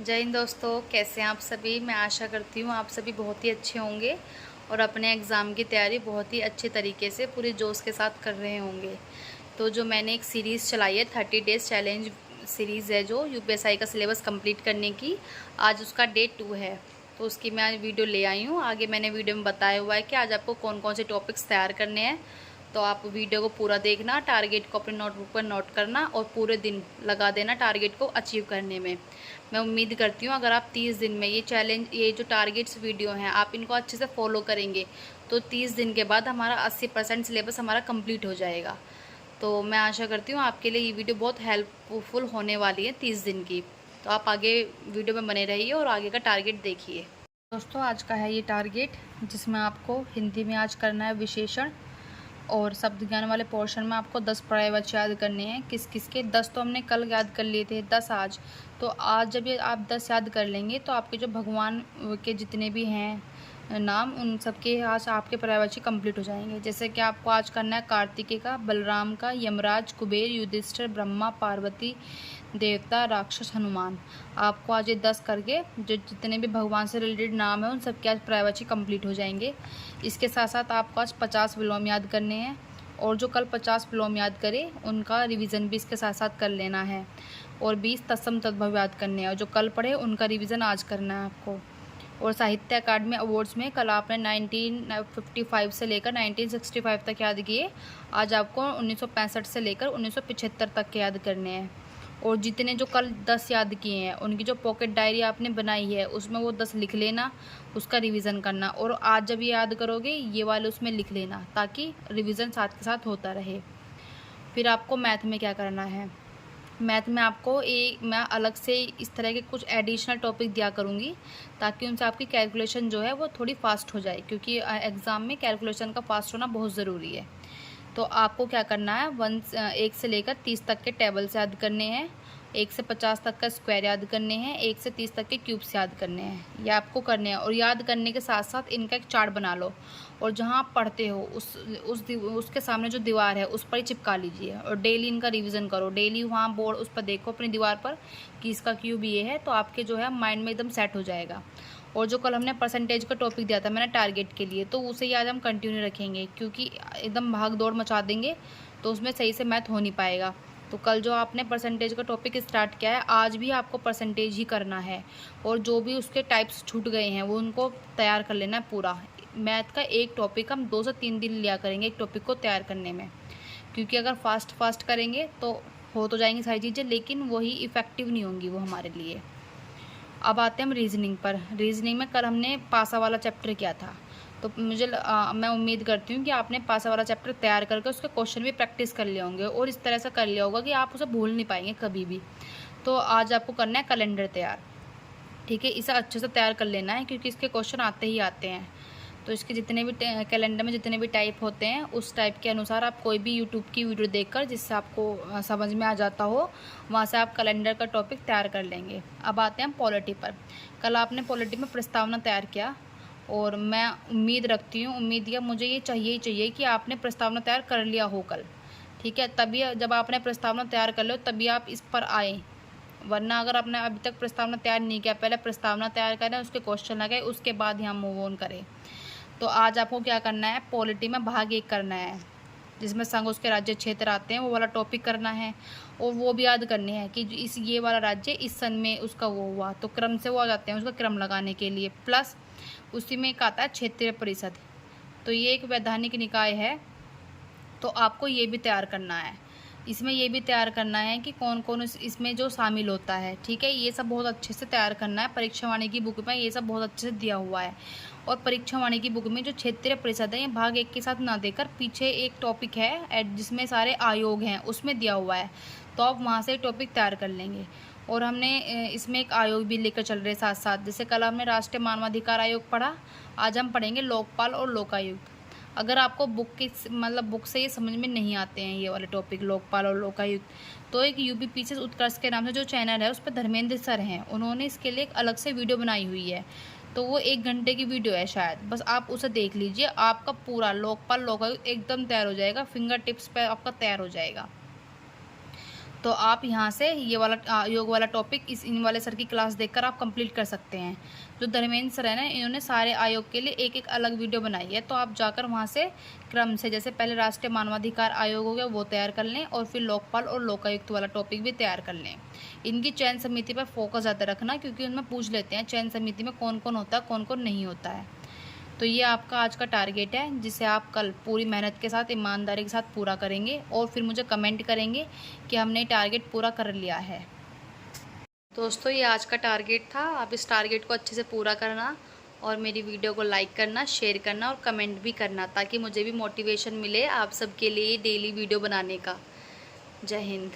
जय हिंद दोस्तों, कैसे हैं आप सभी। मैं आशा करती हूँ आप सभी बहुत ही अच्छे होंगे और अपने एग्ज़ाम की तैयारी बहुत ही अच्छे तरीके से पूरे जोश के साथ कर रहे होंगे। तो जो मैंने एक सीरीज़ चलाई है 30 डेज़ चैलेंज सीरीज़ है, जो यूपीएसआई का सिलेबस कंप्लीट करने की, आज उसका डे 2 है। तो उसकी मैं आज वीडियो ले आई हूँ। आगे मैंने वीडियो में बताया हुआ है कि आज आपको कौन कौन से टॉपिक्स तैयार करने हैं। तो आप वीडियो को पूरा देखना, टारगेट को अपनी नोटबुक पर नोट करना और पूरे दिन लगा देना टारगेट को अचीव करने में। मैं उम्मीद करती हूँ अगर आप 30 दिन में ये जो टारगेट्स वीडियो हैं आप इनको अच्छे से फॉलो करेंगे तो 30 दिन के बाद हमारा 80% सिलेबस हमारा कंप्लीट हो जाएगा। तो मैं आशा करती हूँ आपके लिए ये वीडियो बहुत हेल्पफुल होने वाली है 30 दिन की। तो आप आगे वीडियो में बने रहिए और आगे का टारगेट देखिए। दोस्तों, आज का है ये टारगेट, जिसमें आपको हिंदी में आज करना है विशेषण, और शब्द ज्ञान वाले पोर्शन में आपको 10 पर्यायवाची याद करने हैं। किस किस के 10 तो हमने कल याद कर लिए थे, 10 आज। तो आज जब ये आप 10 याद कर लेंगे तो आपके जो भगवान के जितने भी हैं नाम, उन सबके आज आपके पर्यायवाची कंप्लीट हो जाएंगे। जैसे कि आपको आज करना है कार्तिकेय का, बलराम का, यमराज, कुबेर, युधिष्ठिर, ब्रह्मा, पार्वती, देवता, राक्षस, हनुमान। आपको आज ये 10 करके जो जितने भी भगवान से रिलेटेड नाम है उन सबके आज पर्यायवाची कंप्लीट हो जाएंगे। इसके साथ साथ आपको आज 50 विलोम याद करने हैं, और जो कल 50 विलोम याद करे उनका रिवीजन भी इसके साथ साथ कर लेना है, और 20 तत्सम तद्भव याद करने हैं, और जो कल पढ़े उनका रिवीजन आज करना है आपको। और साहित्य अकादमी अवार्ड्स में कल आपने 1955 से लेकर 1965 तक याद किए, आज आपको 1965 से लेकर 1975 तक के याद करने हैं। और जितने जो कल 10 याद किए हैं उनकी जो पॉकेट डायरी आपने बनाई है उसमें वो 10 लिख लेना, उसका रिवीजन करना, और आज जब ये याद करोगे ये वाले उसमें लिख लेना, ताकि रिवीजन साथ के साथ होता रहे। फिर आपको मैथ में क्या करना है। मैथ में आपको मैं अलग से इस तरह के कुछ एडिशनल टॉपिक दिया करूँगी, ताकि उनसे आपकी कैलकुलेशन जो है वो थोड़ी फास्ट हो जाए, क्योंकि एग्ज़ाम में कैलकुलेशन का फास्ट होना बहुत ज़रूरी है। तो आपको क्या करना है, 1 से लेकर 30 तक के टेबल्स याद करने हैं, 1 से 50 तक का स्क्वायर याद करने हैं, 1 से 30 तक के क्यूब्स याद करने हैं। ये आपको करने हैं, और याद करने के साथ साथ इनका एक चार्ट बना लो, और जहाँ आप पढ़ते हो उसके सामने जो दीवार है उस पर ही चिपका लीजिए, और डेली इनका रिवीजन करो। डेली वहाँ बोर्ड उस पर देखो अपनी दीवार पर कि इसका क्यूब ये है, तो आपके जो है माइंड में एकदम सेट हो जाएगा। और जो कल हमने परसेंटेज का टॉपिक दिया था मैंने टारगेट के लिए, तो उसे ही आज हम कंटिन्यू रखेंगे, क्योंकि एकदम भाग दौड़ मचा देंगे तो उसमें सही से मैथ हो नहीं पाएगा। तो कल जो आपने परसेंटेज का टॉपिक स्टार्ट किया है, आज भी आपको परसेंटेज ही करना है, और जो भी उसके टाइप्स छूट गए हैं वो उनको तैयार कर लेना है पूरा। मैथ का एक टॉपिक हम 2 से 3 दिन लिया करेंगे एक टॉपिक को तैयार करने में, क्योंकि अगर फास्ट करेंगे तो हो तो जाएंगी सारी चीज़ें, लेकिन वही इफ़ेक्टिव नहीं होंगी वो हमारे लिए। अब आते हैं हम रीजनिंग पर। रीजनिंग में कल हमने पासा वाला चैप्टर किया था, तो मैं उम्मीद करती हूँ कि आपने पासा वाला चैप्टर तैयार करके उसके क्वेश्चन भी प्रैक्टिस कर लिए होंगे, और इस तरह से कर लिया होगा कि आप उसे भूल नहीं पाएंगे कभी भी। तो आज आपको करना है कैलेंडर तैयार, ठीक है। इसे अच्छे से तैयार कर लेना है, क्योंकि इसके क्वेश्चन आते ही आते हैं। तो इसके जितने भी कैलेंडर में जितने भी टाइप होते हैं उस टाइप के अनुसार आप कोई भी यूट्यूब की वीडियो देखकर, जिससे आपको समझ में आ जाता हो, वहाँ से आप कैलेंडर का टॉपिक तैयार कर लेंगे। अब आते हैं पॉलिटी पर। कल आपने पॉलिटी में प्रस्तावना तैयार किया, और मैं उम्मीद रखती हूँ, उम्मीद या मुझे ये चाहिए ही चाहिए कि आपने प्रस्तावना तैयार कर लिया हो कल, ठीक है। तभी जब आपने प्रस्तावना तैयार कर लो तभी आप इस पर आए, वरना अगर आपने अभी तक प्रस्तावना तैयार नहीं किया, पहले प्रस्तावना तैयार करें, उसके क्वेश्चन लगाए, उसके बाद ही हम मूव ऑन करें। तो आज आपको क्या करना है, पॉलिटी में भाग 1 करना है, जिसमें संघ उसके राज्य क्षेत्र आते हैं, वो वाला टॉपिक करना है, और वो भी याद करने हैं कि ये वाला राज्य इस सन में उसका वो हुआ, तो क्रम से वो आ जाते हैं उसका क्रम लगाने के लिए। प्लस उसी में एक आता है क्षेत्रीय परिषद, तो ये एक वैधानिक निकाय है, तो आपको ये भी तैयार करना है। इसमें ये भी तैयार करना है कि कौन कौन इसमें जो शामिल होता है, ठीक है। ये सब बहुत अच्छे से तैयार करना है। परीक्षा वाणी की बुक में ये सब बहुत अच्छे से दिया हुआ है, और परीक्षा वाणी की बुक में जो क्षेत्रीय परिषद है ये भाग 1 के साथ ना देकर पीछे एक टॉपिक है जिसमें सारे आयोग हैं उसमें दिया हुआ है, तो आप वहाँ से टॉपिक तैयार कर लेंगे। और हमने इसमें एक आयोग भी लेकर चल रहे साथ साथ, जैसे कल हमने राष्ट्रीय मानवाधिकार आयोग पढ़ा, आज हम पढ़ेंगे लोकपाल और लोकायुक्त। अगर आपको बुक से ये समझ में नहीं आते हैं ये वाले टॉपिक लोकपाल और लोकायुक्त, तो एक यूपीपीसीएस उत्कर्ष के नाम से जो चैनल है उस पर धर्मेंद्र सर हैं, उन्होंने इसके लिए एक अलग से वीडियो बनाई हुई है, तो वो 1 घंटे की वीडियो है शायद, बस आप उसे देख लीजिए, आपका पूरा लोकपाल लोकायुक्त एकदम तैयार हो जाएगा, फिंगर टिप्स पर आपका तैयार हो जाएगा। तो आप यहाँ से ये वाला योग वाला टॉपिक इन वाले सर की क्लास देखकर आप कंप्लीट कर सकते हैं। जो धर्मेंद्र सर है ना, इन्होंने सारे आयोग के लिए एक एक अलग वीडियो बनाई है, तो आप जाकर वहाँ से क्रम से, जैसे पहले राष्ट्रीय मानवाधिकार आयोग हो गया वो तैयार कर लें, और फिर लोकपाल और लोकायुक्त वाला टॉपिक भी तैयार कर लें। इनकी चयन समिति पर फोकस ज़्यादा रखना, क्योंकि उनमें पूछ लेते हैं चयन समिति में कौन कौन होता है, कौन कौन नहीं होता है। तो ये आपका आज का टारगेट है, जिसे आप कल पूरी मेहनत के साथ, ईमानदारी के साथ पूरा करेंगे, और फिर मुझे कमेंट करेंगे कि हमने टारगेट पूरा कर लिया है। दोस्तों, ये आज का टारगेट था। आप इस टारगेट को अच्छे से पूरा करना, और मेरी वीडियो को लाइक करना, शेयर करना और कमेंट भी करना, ताकि मुझे भी मोटिवेशन मिले आप सबके लिए डेली वीडियो बनाने का। जय हिंद।